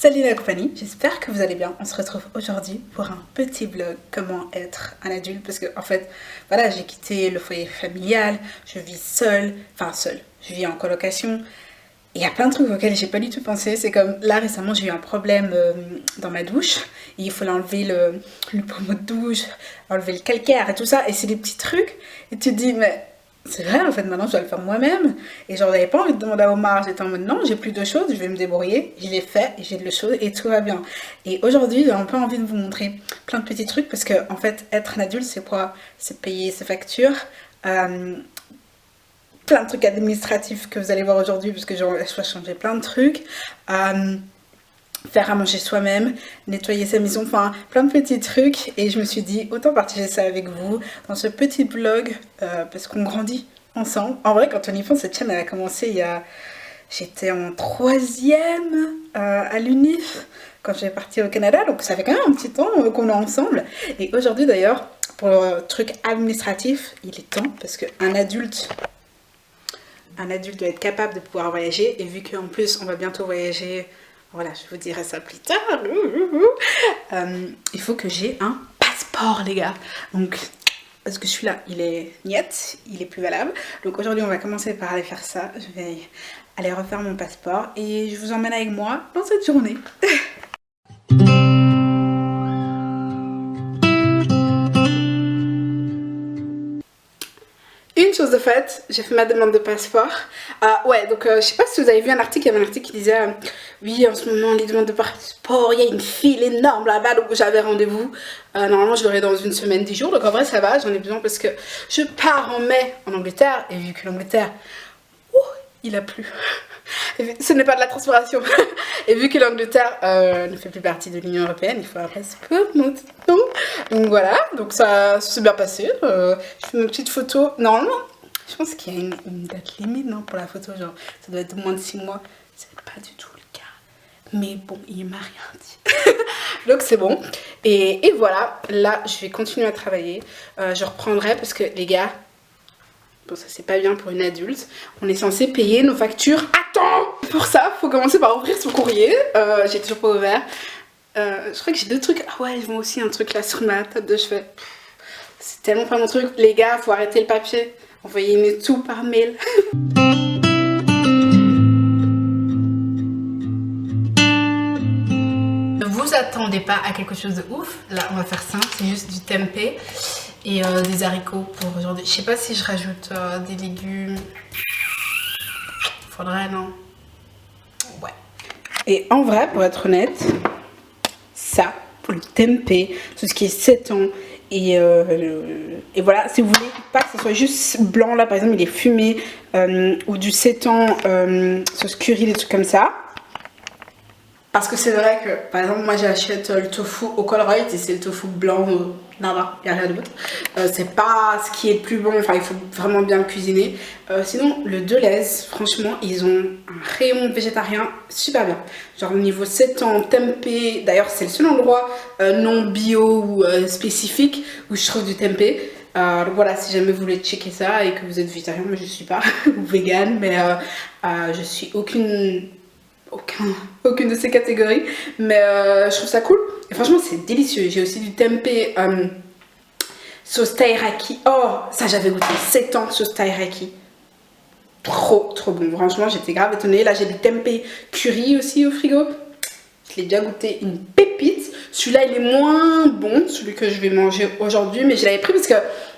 Salut la compagnie, j'espère que vous allez bien. On se retrouve aujourd'hui pour un petit vlog comment être un adulte parce que en fait, voilà, j'ai quitté le foyer familial, je vis seule, je vis en colocation. Il y a plein de trucs auxquels j'ai pas du tout pensé. C'est comme là récemment j'ai eu un problème dans ma douche. Et il faut enlever le pommeau de douche, enlever le calcaire et tout ça. Et c'est des petits trucs. Et tu te dis mais c'est vrai en fait maintenant je dois le faire moi-même. Et genre j'avais pas envie de demander à Omar. J'étais en mode non j'ai plus de choses, je vais me débrouiller. Je l'ai fait, j'ai de choses et tout va bien. Et aujourd'hui j'ai un peu envie de vous montrer plein de petits trucs parce que en fait être un adulte c'est quoi? C'est payer ses factures. Plein de trucs administratifs que vous allez voir aujourd'hui parce que je dois changer plein de trucs, faire à manger soi-même, nettoyer sa maison, enfin plein de petits trucs et je me suis dit autant partager ça avec vous dans ce petit vlog parce qu'on grandit ensemble. En vrai quand on y pense cette chaîne elle a commencé j'étais en 3e à l'UNIF quand j'ai parti au Canada, donc ça fait quand même un petit temps qu'on est ensemble. Et aujourd'hui d'ailleurs pour le truc administratif il est temps parce qu'un adulte doit être capable de pouvoir voyager et vu qu'en plus on va bientôt voyager, voilà je vous dirai ça plus tard, il faut que j'ai un passeport les gars, donc parce que celui-là il est niet, il est plus valable, donc aujourd'hui on va commencer par aller faire ça, je vais aller refaire mon passeport et je vous emmène avec moi dans cette journée. Une chose de fait, j'ai fait ma demande de passeport. Ouais, donc je sais pas si vous avez vu un article, il y avait un article qui disait oui, en ce moment, les demandes de passeport, il y a une file énorme là-bas, donc j'avais rendez-vous. Normalement, je l'aurai dans une semaine, 10 jours, donc en vrai, ça va, j'en ai besoin parce que je pars en mai en Angleterre, et vu que l'Angleterre, il a plu. Ce n'est pas de la transpiration. Et vu que l'Angleterre ne fait plus partie de l'Union Européenne, il faut un passeport maintenant. Donc voilà, donc ça s'est bien passé. Je fais une petite photo. Normalement, je pense qu'il y a une date limite non, pour la photo. Genre, ça doit être moins de 6 mois. C'est pas du tout le cas. Mais bon, il m'a rien dit. Donc c'est bon. Et voilà, là, je vais continuer à travailler. Je reprendrai parce que les gars... Bon, ça c'est pas bien pour une adulte. On est censé payer nos factures à temps. Pour ça, faut commencer par ouvrir son courrier. J'ai toujours pas ouvert. Je crois que j'ai 2 trucs. Ah ouais, j'ai aussi un truc là sur ma table de cheveux. C'est tellement pas mon truc. Les gars, faut arrêter le papier. Envoyez-moi tout par mail. Ne vous attendez pas à quelque chose de ouf. Là, on va faire simple. C'est juste du tempeh. Et des haricots pour aujourd'hui. Je sais pas si je rajoute des légumes. Faudrait, non? Ouais. Et en vrai, pour être honnête, ça, pour le tempeh, tout ce qui est 7 ans, et voilà, si vous voulez pas que ce soit juste blanc, là par exemple, il est fumé, ou du 7 ans, sauce curry, des trucs comme ça. Parce que c'est vrai que, par exemple, moi j'achète le tofu au Colruyt et c'est le tofu blanc, nada, il n'y a rien d'autre. C'est pas ce qui est le plus bon, enfin il faut vraiment bien le cuisiner. Sinon, le Deleuze, franchement, ils ont un rayon végétarien super bien. Genre au niveau 7 ans, tempeh, d'ailleurs c'est le seul endroit non bio ou spécifique où je trouve du tempeh. Donc voilà, si jamais vous voulez checker ça et que vous êtes végétarien, moi je suis pas, ou vegan, mais je suis aucune de ces catégories, mais je trouve ça cool et franchement c'est délicieux. J'ai aussi du tempeh sauce tairaki. Oh ça j'avais goûté 7 ans sauce tairaki, trop bon, franchement j'étais grave étonnée. Là j'ai du tempeh curry aussi au frigo, je l'ai déjà goûté, une pépite. Celui-là il est moins bon, celui que je vais manger aujourd'hui, mais je l'avais pris parce que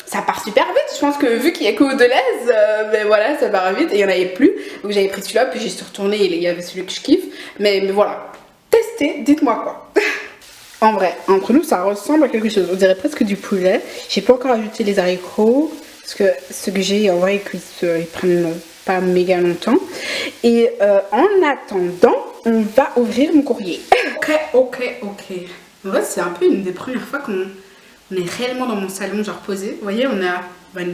ça part super vite. Je pense que vu qu'il y a que au Deleuze, ben voilà, ça part vite et il n'y en avait plus. Donc j'avais pris celui-là, puis j'y suis retournée et il y avait celui que je kiffe. Mais voilà, testez, dites-moi quoi. En vrai, entre nous, ça ressemble à quelque chose. On dirait presque du poulet. J'ai pas encore ajouté les haricots, parce que ce que j'ai, en vrai, ils prennent pas méga longtemps. Et en attendant, on va ouvrir mon courrier. Ok. En vrai, c'est un peu une des premières fois qu'on... On est réellement dans mon salon, genre posé. Vous voyez, on a Van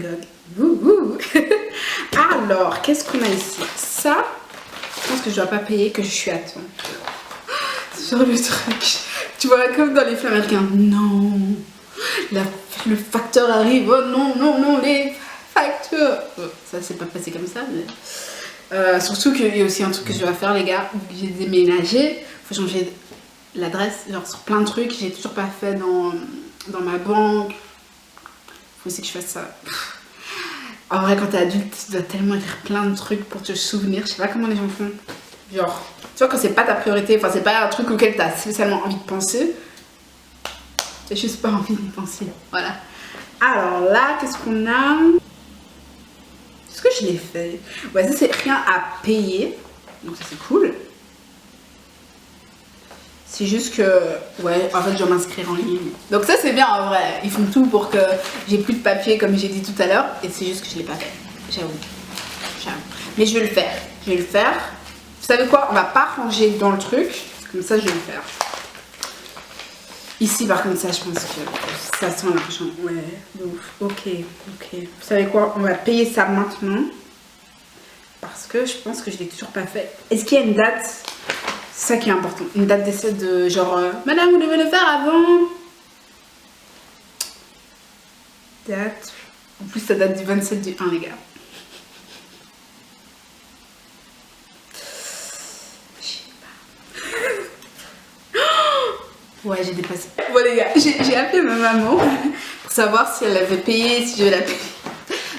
Gogh. Alors, qu'est-ce qu'on a ici? Ça, je pense que je dois pas payer, que je suis à temps. C'est genre le truc. Tu vois, comme dans les films américains. Non, le facteur arrive. Oh non, les factures. Ça, c'est pas passé comme ça. Mais... surtout qu'il y a aussi un truc que je dois faire, les gars. J'ai déménagé. Faut changer l'adresse, genre sur plein de trucs, j'ai toujours pas fait dans ma banque. Faut aussi que je fasse ça. En vrai, quand t'es adulte, tu dois tellement écrire plein de trucs pour te souvenir. Je sais pas comment les gens font. Genre, tu vois, quand c'est pas ta priorité, enfin, c'est pas un truc auquel t'as spécialement envie de penser, j'ai juste pas envie d'y penser. Voilà. Alors là, qu'est-ce qu'on a? Est-ce que je l'ai fait? Ouais, ça, c'est rien à payer. Donc, ça, c'est cool. C'est juste que, ouais, en fait, je dois m'inscrire en ligne. Donc ça, c'est bien en vrai. Ils font tout pour que j'ai plus de papier, comme j'ai dit tout à l'heure. Et c'est juste que je l'ai pas fait. J'avoue. Mais je vais le faire. Je vais le faire. Vous savez quoi? On va pas ranger dans le truc. Comme ça, je vais le faire. Ici, par contre, ça, je pense que ça sent l'argent. Ouais, de ouf. Ok, ok. Vous savez quoi? On va payer ça maintenant. Parce que je pense que je l'ai toujours pas fait. Est-ce qu'il y a une date? C'est ça qui est important. Une date d'essai de genre... Madame, vous devez le faire avant. Date... En plus, ça date du 27 du 1, les gars. Je sais pas. Ouais, j'ai dépassé. Bon, les gars, j'ai appelé ma maman pour savoir si elle avait payé, si je l'avais payé.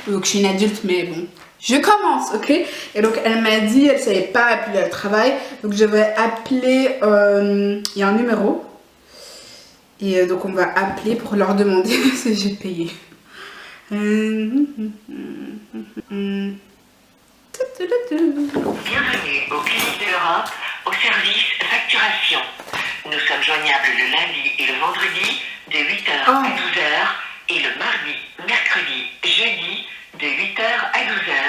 Donc, je suis une adulte, mais bon... Je commence, ok? Et donc elle m'a dit, elle savait pas appeler le travail, donc je vais appeler, il y a un numéro, et donc on va appeler pour leur demander si j'ai payé. Bienvenue au Clinique de l'Europe, au service facturation. Nous sommes joignables le lundi et le vendredi de 8h à 12h et le mardi, mercredi, jeudi de 8h à 12h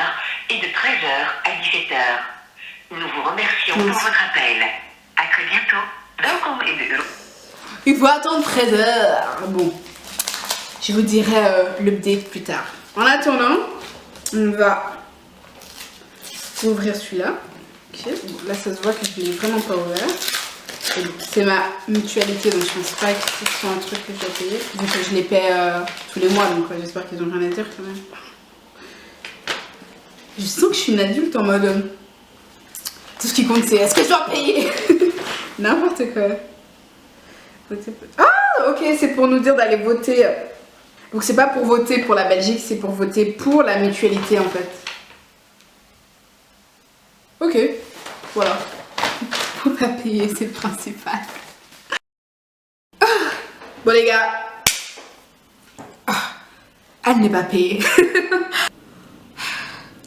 et de 13h à 17h. Nous vous remercions pour votre appel. À très bientôt. Welkom in de Europe. Il faut attendre 13h. Bon, je vous dirai l'update plus tard. En attendant, on va ouvrir celui-là. Okay. Bon, là, ça se voit que je ne l'ai vraiment pas ouvert. C'est ma mutualité, donc je pense pas que ce soit un truc que je dois payer. Donc je les paie tous les mois, donc j'espère qu'ils ont rien à dire quand même. Je sens que je suis une adulte en mode... Tout ce qui compte, c'est est-ce que je dois payer? N'importe quoi. Ah, ok, c'est pour nous dire d'aller voter. Donc c'est pas pour voter pour la Belgique, c'est pour voter pour la mutualité en fait. Ok, voilà. Faut pas payer, c'est le principal. Bon les gars, elle n'est pas payée.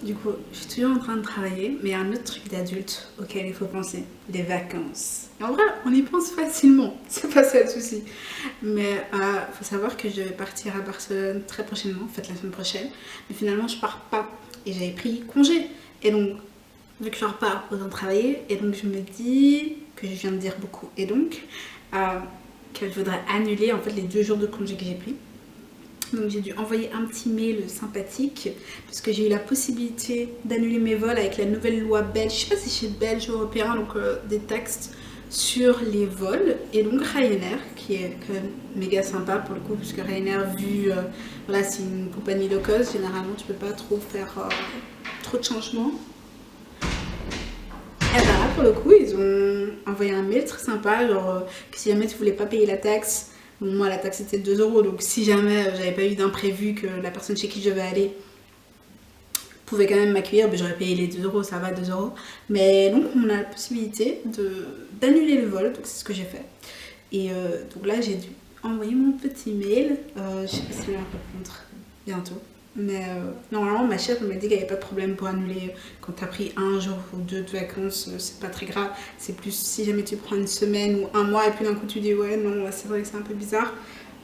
Du coup, je suis toujours en train de travailler, mais il y a un autre truc d'adulte auquel il faut penser, les vacances. Et en vrai, on y pense facilement, c'est pas ça le souci. Mais faut savoir que je vais partir à Barcelone très prochainement, en fait la semaine prochaine. Mais finalement, je pars pas et j'avais pris congé. Et donc, vu que je pars pas, autant travailler. Et donc, je me dis que je viens de dire beaucoup. Et donc, que je voudrais annuler en fait les 2 jours de congé que j'ai pris. Donc j'ai dû envoyer un petit mail sympathique parce que j'ai eu la possibilité d'annuler mes vols avec la nouvelle loi belge, je sais pas si c'est belge ou européen, donc des taxes sur les vols. Et donc Ryanair, qui est quand même méga sympa pour le coup, parce que Ryanair, vu voilà, c'est une compagnie low cost, généralement tu peux pas trop faire trop de changements. Et ben là pour le coup ils ont envoyé un mail très sympa, genre que si jamais tu voulais pas payer la taxe. Bon, moi la taxe était de 2 €, donc si jamais j'avais pas eu d'imprévu que la personne chez qui je devais aller pouvait quand même m'accueillir, ben j'aurais payé les 2 €, ça va 2 €. Mais donc on a la possibilité d'annuler le vol, donc c'est ce que j'ai fait. Et donc là j'ai dû envoyer mon petit mail, je sais pas si elle va répondre bientôt. Mais normalement ma chef m'a dit qu'il n'y avait pas de problème pour annuler quand tu as pris 1 jour ou 2 de vacances, c'est pas très grave. C'est plus si jamais tu prends une semaine ou 1 mois et puis d'un coup tu dis ouais non c'est vrai que c'est un peu bizarre.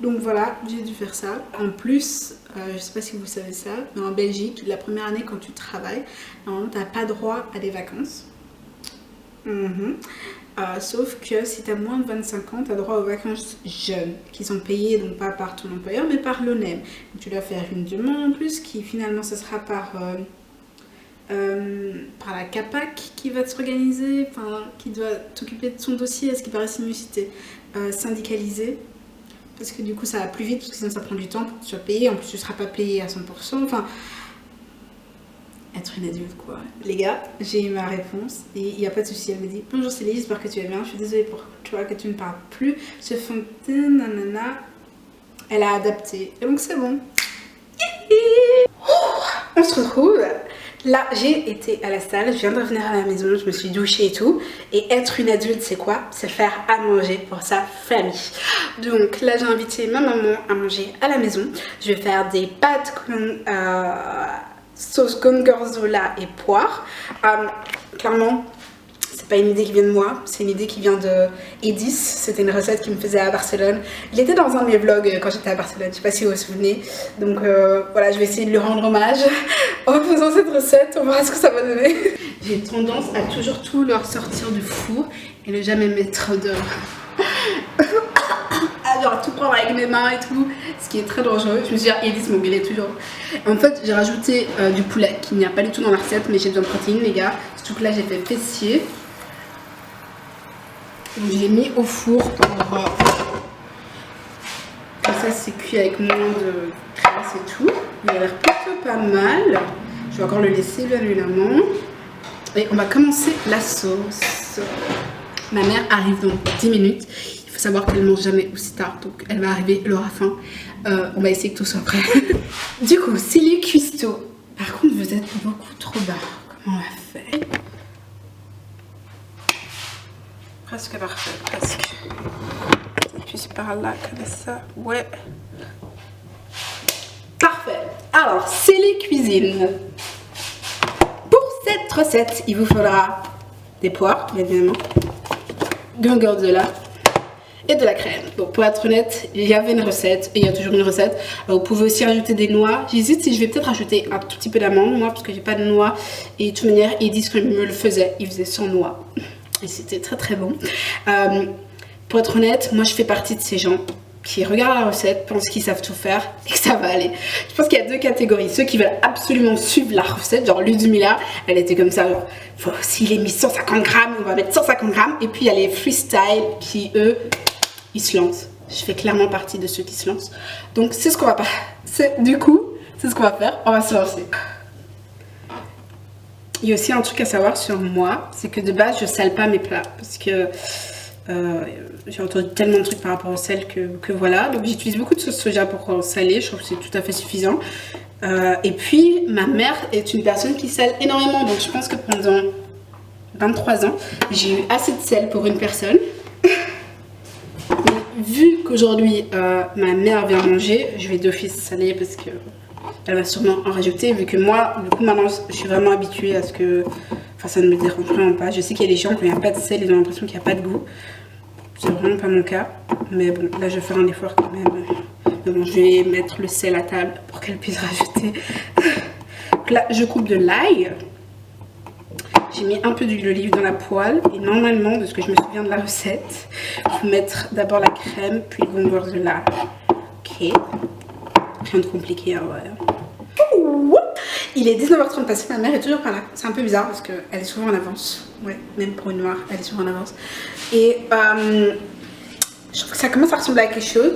Donc voilà, j'ai dû faire ça. En plus, je sais pas si vous savez ça, mais en Belgique, la première année quand tu travailles, normalement tu n'as pas droit à des vacances. Sauf que si tu as moins de 25 ans, tu as droit aux vacances jeunes qui sont payées donc pas par ton employeur mais par l'ONEM. Tu dois faire une demande en plus qui finalement ce sera par la CAPAC qui va s'organiser, enfin qui doit t'occuper de son dossier, à ce qui paraît c'est mieux si t'es syndicalisé. Parce que du coup ça va plus vite, parce que sinon ça prend du temps pour que tu sois payé, en plus tu ne seras pas payé à 100%, enfin... être être une adulte quoi. Les gars, j'ai eu ma réponse et il n'y a pas de souci. Elle me dit bonjour Céline, j'espère que tu vas bien. Je suis désolée pour toi que tu ne parles plus. Ce fond de nanana. Elle a adapté. Et donc c'est bon. On se retrouve. Là, j'ai été à la salle, je viens de revenir à la maison, je me suis douchée et tout. Et être une adulte, c'est quoi? C'est faire à manger pour sa famille. Donc là, j'ai invité ma maman à manger à la maison. Je vais faire des pâtes sauce gorgonzola et poire. Clairement, c'est pas une idée qui vient de moi, c'est une idée qui vient de Edis. C'était une recette qu'il me faisait à Barcelone. Il était dans un de mes vlogs quand j'étais à Barcelone, je sais pas si vous vous souvenez. Donc voilà, je vais essayer de lui rendre hommage en faisant cette recette, on verra ce que ça va donner. J'ai tendance à toujours tout leur sortir du four et ne jamais mettre de... genre tout prendre avec mes mains et tout, ce qui est très dangereux. Je me suis dit, Edis m'engueulait toujours. En fait, j'ai rajouté du poulet qui n'y a pas du tout dans la recette, mais j'ai besoin de protéines, les gars. Surtout que là, j'ai fait fessier. Donc, je l'ai mis au four pour. Comme ça, c'est cuit avec moins de graisse et tout. Il a l'air plutôt pas mal. Je vais encore le laisser, bien évidemment. Et on va commencer la sauce. Ma mère arrive dans 10 minutes. Il faut savoir qu'elle ne mange jamais aussi tard, donc elle va arriver, elle aura faim. On va essayer que tout soit prêt. Du coup, c'est les cuistots. Par contre, vous êtes beaucoup trop bas. Comment on va faire? Presque parfait, presque. Juste par là, comme ça. Ouais. Parfait. Alors, c'est les cuisines. Pour cette recette, il vous faudra des poires, bien évidemment, gorgonzola et de la crème. Bon, pour être honnête, il y avait une recette et il y a toujours une recette. Vous pouvez aussi rajouter des noix. J'hésite si je vais peut-être rajouter un tout petit peu d'amandes, moi, parce que j'ai pas de noix. Et de toute manière, ils disent qu'ils me le faisaient. Ils faisaient sans noix. Et c'était très très bon. Pour être honnête, moi je fais partie de ces gens qui regardent la recette, pensent qu'ils savent tout faire et que ça va aller. Je pense qu'il y a deux catégories. Ceux qui veulent absolument suivre la recette, genre Ludmilla, elle était comme ça, genre, s'il est mis 150 grammes, on va mettre 150 grammes. Et puis il y a les freestyle qui, eux, ils se lancent. Je fais clairement partie de ceux qui se lancent. Donc c'est ce qu'on va faire. Du coup, c'est ce qu'on va faire. On va se lancer. Il y a aussi un truc à savoir sur moi, c'est que de base je sale pas mes plats parce que j'ai entendu tellement de trucs par rapport au sel que voilà. Donc j'utilise beaucoup de sauce soja pour saler, je trouve que c'est tout à fait suffisant. Et puis ma mère est une personne qui sale énormément, donc je pense que pendant 23 ans j'ai eu assez de sel pour une personne. Mais vu qu'aujourd'hui ma mère vient manger, je vais d'office saler parce que elle va sûrement en rajouter, vu que moi, du coup, maintenant, je suis vraiment habituée à ce que... Enfin, ça ne me dérange vraiment pas. Je sais qu'il y a des gens, quand il n'y a pas de sel, ils ont l'impression qu'il n'y a pas de goût. C'est vraiment pas mon cas. Mais bon, là, je vais faire un effort quand même. Mais bon, je vais mettre le sel à table pour qu'elle puisse rajouter. Donc là, je coupe de l'ail. J'ai mis un peu d'huile d'olive dans la poêle. Et normalement, de ce que je me souviens de la recette, il faut mettre d'abord la crème, puis le gorgonzola. Ok. Rien de compliqué, hein, ouais. Il est 19h30 passé, ma mère est toujours pas là. C'est un peu bizarre parce qu'elle est souvent en avance. Ouais, même pour une noire, elle est souvent en avance. Et je trouve que ça commence à ressembler à quelque chose.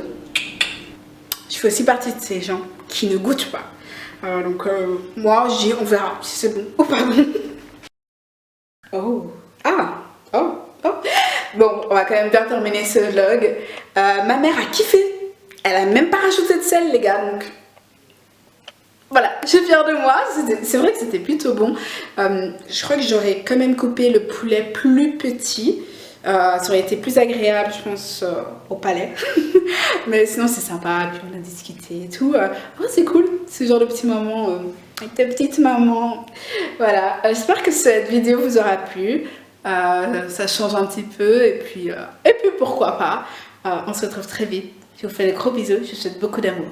Je fais aussi partie de ces gens qui ne goûtent pas. Donc moi, on verra si c'est bon ou pas bon. Oh, ah, oh, oh. Bon, on va quand même bien terminer ce vlog. Ma mère a kiffé. Elle a même pas rajouté de sel, les gars, donc voilà, je suis fière de moi. C'est vrai que c'était plutôt bon. Je crois que j'aurais quand même coupé le poulet plus petit. Ça aurait été plus agréable, je pense, au palais. Mais sinon, c'est sympa. Puis on a discuté et tout. Oh, c'est cool, ce genre de petits moments avec ta petite maman. Voilà, j'espère que cette vidéo vous aura plu. Ça change un petit peu. Et puis pourquoi pas. On se retrouve très vite. Je vous fais des gros bisous, je vous souhaite beaucoup d'amour.